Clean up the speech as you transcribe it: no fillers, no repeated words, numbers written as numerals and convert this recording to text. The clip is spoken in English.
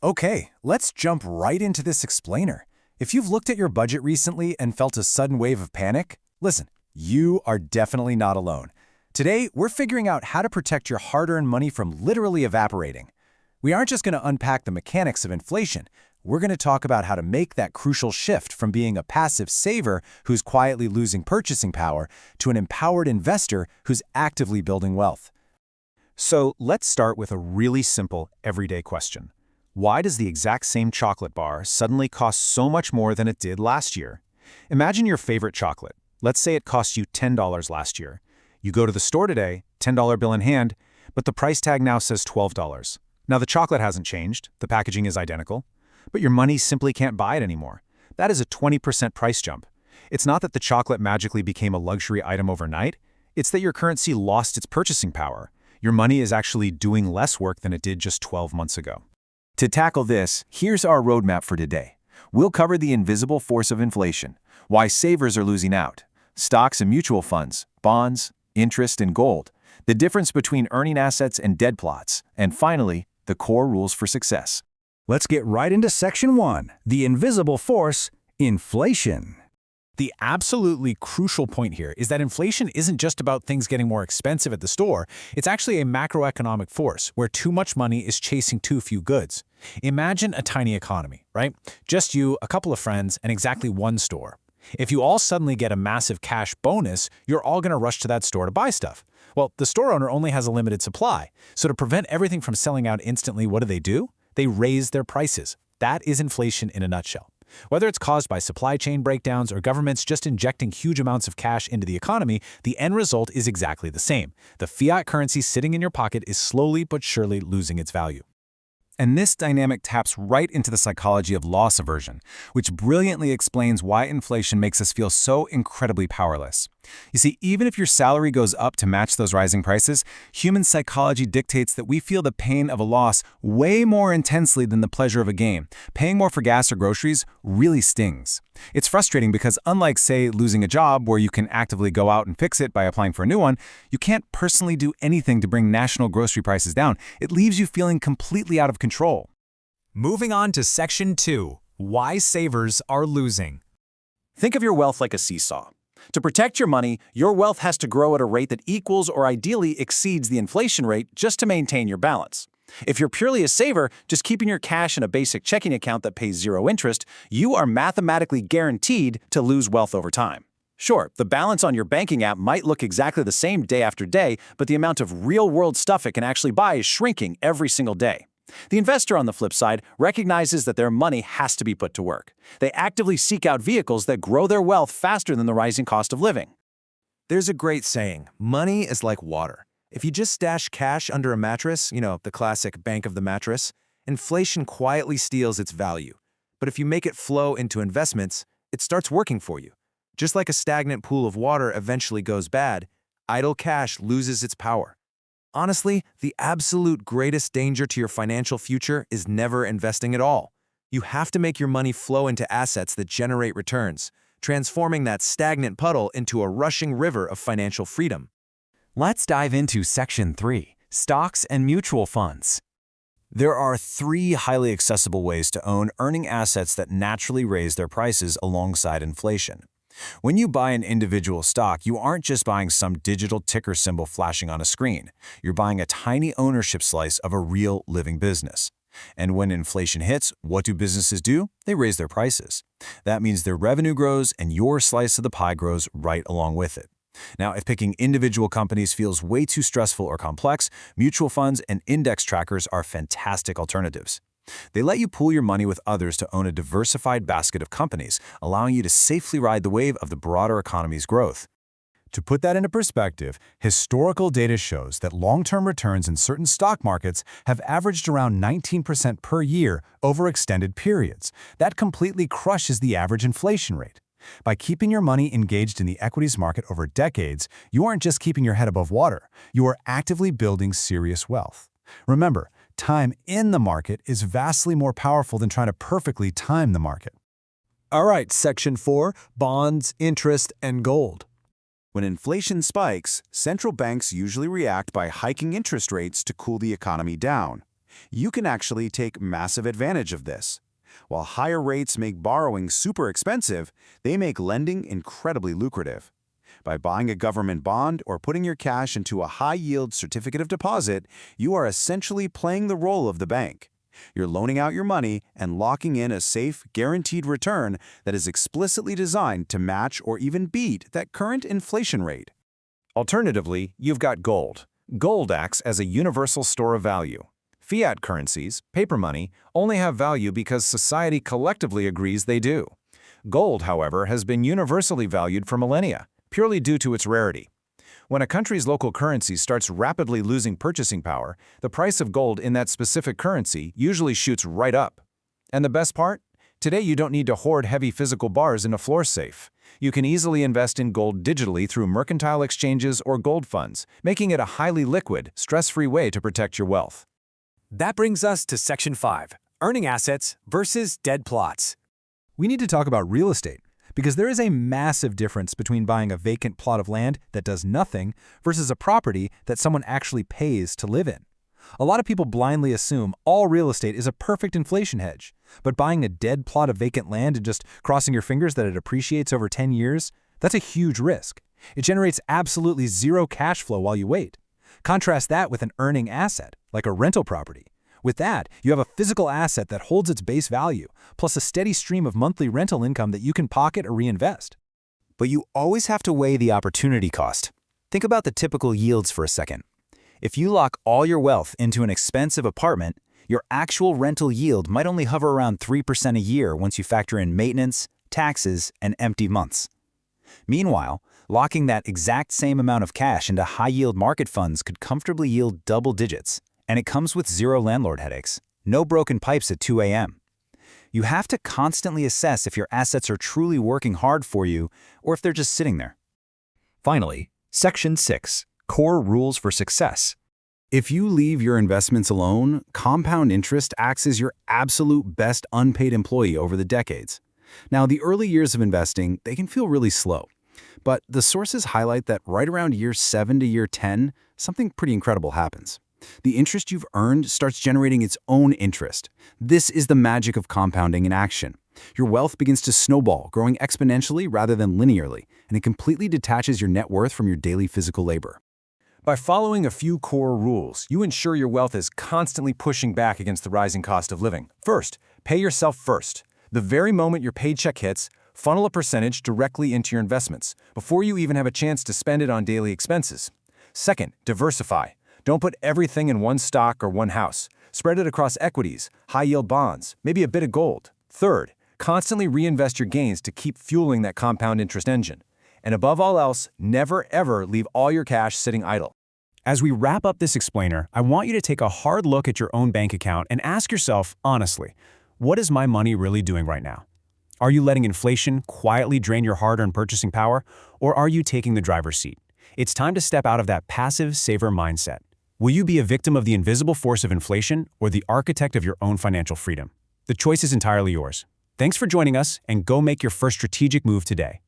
Okay, let's jump right into this explainer. If you've looked at your budget recently and felt a sudden wave of panic, listen, you are definitely not alone. Today, we're figuring out how to protect your hard-earned money from literally evaporating. We aren't just going to unpack the mechanics of inflation. We're going to talk about how to make that crucial shift from being a passive saver who's quietly losing purchasing power to an empowered investor who's actively building wealth. So let's start with a really simple, everyday question. Why does the exact same chocolate bar suddenly cost so much more than it did last year? Imagine your favorite chocolate. Let's say it cost you $10 last year. You go to the store today, $10 bill in hand, but the price tag now says $12. Now the chocolate hasn't changed, the packaging is identical, but your money simply can't buy it anymore. That is a 20% price jump. It's not that the chocolate magically became a luxury item overnight, it's that your currency lost its purchasing power. Your money is actually doing less work than it did just 12 months ago. To tackle this, here's our roadmap for today. We'll cover the invisible force of inflation, why savers are losing out, stocks and mutual funds, bonds, interest and gold, the difference between earning assets and dead plots, and finally, the core rules for success. Let's get right into Section 1, the invisible force, inflation. The absolutely crucial point here is that inflation isn't just about things getting more expensive at the store, it's actually a macroeconomic force where too much money is chasing too few goods. Imagine a tiny economy, right? Just you, a couple of friends, and exactly one store. If you all suddenly get a massive cash bonus, you're all going to rush to that store to buy stuff. Well, the store owner only has a limited supply, so to prevent everything from selling out instantly, what do? They raise their prices. That is inflation in a nutshell. Whether it's caused by supply chain breakdowns or governments just injecting huge amounts of cash into the economy, the end result is exactly the same. The fiat currency sitting in your pocket is slowly but surely losing its value. And this dynamic taps right into the psychology of loss aversion, which brilliantly explains why inflation makes us feel so incredibly powerless. You see, even if your salary goes up to match those rising prices, human psychology dictates that we feel the pain of a loss way more intensely than the pleasure of a gain. Paying more for gas or groceries really stings. It's frustrating because unlike, say, losing a job where you can actively go out and fix it by applying for a new one, you can't personally do anything to bring national grocery prices down. It leaves you feeling completely out of control. Moving on to Section 2, why savers are losing. Think of your wealth like a seesaw. To protect your money, your wealth has to grow at a rate that equals or ideally exceeds the inflation rate just to maintain your balance. If you're purely a saver, just keeping your cash in a basic checking account that pays zero interest, you are mathematically guaranteed to lose wealth over time. Sure, the balance on your banking app might look exactly the same day after day, but the amount of real-world stuff it can actually buy is shrinking every single day. The investor, on the flip side, recognizes that their money has to be put to work. They actively seek out vehicles that grow their wealth faster than the rising cost of living. There's a great saying, money is like water. If you just stash cash under a mattress, the classic bank of the mattress, inflation quietly steals its value. But if you make it flow into investments, it starts working for you. Just like a stagnant pool of water eventually goes bad, idle cash loses its power. Honestly, the absolute greatest danger to your financial future is never investing at all. You have to make your money flow into assets that generate returns, transforming that stagnant puddle into a rushing river of financial freedom. Let's dive into Section 3, stocks and mutual funds. There are 3 highly accessible ways to own earning assets that naturally raise their prices alongside inflation. When you buy an individual stock, you aren't just buying some digital ticker symbol flashing on a screen. You're buying a tiny ownership slice of a real living business. And when inflation hits, what do businesses do? They raise their prices. That means their revenue grows and your slice of the pie grows right along with it. Now, if picking individual companies feels way too stressful or complex, mutual funds and index trackers are fantastic alternatives. They let you pool your money with others to own a diversified basket of companies, allowing you to safely ride the wave of the broader economy's growth. To put that into perspective, historical data shows that long-term returns in certain stock markets have averaged around 19% per year over extended periods. That completely crushes the average inflation rate. By keeping your money engaged in the equities market over decades, you aren't just keeping your head above water, you are actively building serious wealth. Remember, time in the market is vastly more powerful than trying to perfectly time the market. All right, Section 4, bonds, interest, and gold. When inflation spikes, central banks usually react by hiking interest rates to cool the economy down. You can actually take massive advantage of this. While higher rates make borrowing super expensive, they make lending incredibly lucrative. By buying a government bond or putting your cash into a high-yield certificate of deposit, you are essentially playing the role of the bank. You're loaning out your money and locking in a safe, guaranteed return that is explicitly designed to match or even beat that current inflation rate. Alternatively, you've got gold. Gold acts as a universal store of value. Fiat currencies, paper money, only have value because society collectively agrees they do. Gold, however, has been universally valued for millennia, purely due to its rarity. When a country's local currency starts rapidly losing purchasing power, the price of gold in that specific currency usually shoots right up. And the best part? Today you don't need to hoard heavy physical bars in a floor safe. You can easily invest in gold digitally through mercantile exchanges or gold funds, making it a highly liquid, stress-free way to protect your wealth. That brings us to Section 5, Earning Assets versus Dead Plots. We need to talk about real estate, because there is a massive difference between buying a vacant plot of land that does nothing versus a property that someone actually pays to live in. A lot of people blindly assume all real estate is a perfect inflation hedge, but buying a dead plot of vacant land and just crossing your fingers that it appreciates over 10 years, that's a huge risk. It generates absolutely zero cash flow while you wait. Contrast that with an earning asset, like a rental property. With that, you have a physical asset that holds its base value, plus a steady stream of monthly rental income that you can pocket or reinvest. But you always have to weigh the opportunity cost. Think about the typical yields for a second. If you lock all your wealth into an expensive apartment, your actual rental yield might only hover around 3% a year once you factor in maintenance, taxes, and empty months. Meanwhile, locking that exact same amount of cash into high-yield market funds could comfortably yield double digits, and it comes with zero landlord headaches, no broken pipes at 2 a.m. You have to constantly assess if your assets are truly working hard for you or if they're just sitting there. Finally, Section 6, Core Rules for Success. If you leave your investments alone, compound interest acts as your absolute best unpaid employee over the decades. Now, the early years of investing, they can feel really slow. But the sources highlight that right around year 7 to year 10, something pretty incredible happens. The interest you've earned starts generating its own interest. This is the magic of compounding in action. Your wealth begins to snowball, growing exponentially rather than linearly, and it completely detaches your net worth from your daily physical labor. By following a few core rules, you ensure your wealth is constantly pushing back against the rising cost of living. First, pay yourself first. The very moment your paycheck hits, funnel a percentage directly into your investments, before you even have a chance to spend it on daily expenses. Second, diversify. Don't put everything in one stock or one house. Spread it across equities, high-yield bonds, maybe a bit of gold. Third, constantly reinvest your gains to keep fueling that compound interest engine. And above all else, never ever leave all your cash sitting idle. As we wrap up this explainer, I want you to take a hard look at your own bank account and ask yourself, honestly, what is my money really doing right now? Are you letting inflation quietly drain your hard-earned purchasing power, or are you taking the driver's seat? It's time to step out of that passive saver mindset. Will you be a victim of the invisible force of inflation or the architect of your own financial freedom? The choice is entirely yours. Thanks for joining us, and go make your first strategic move today.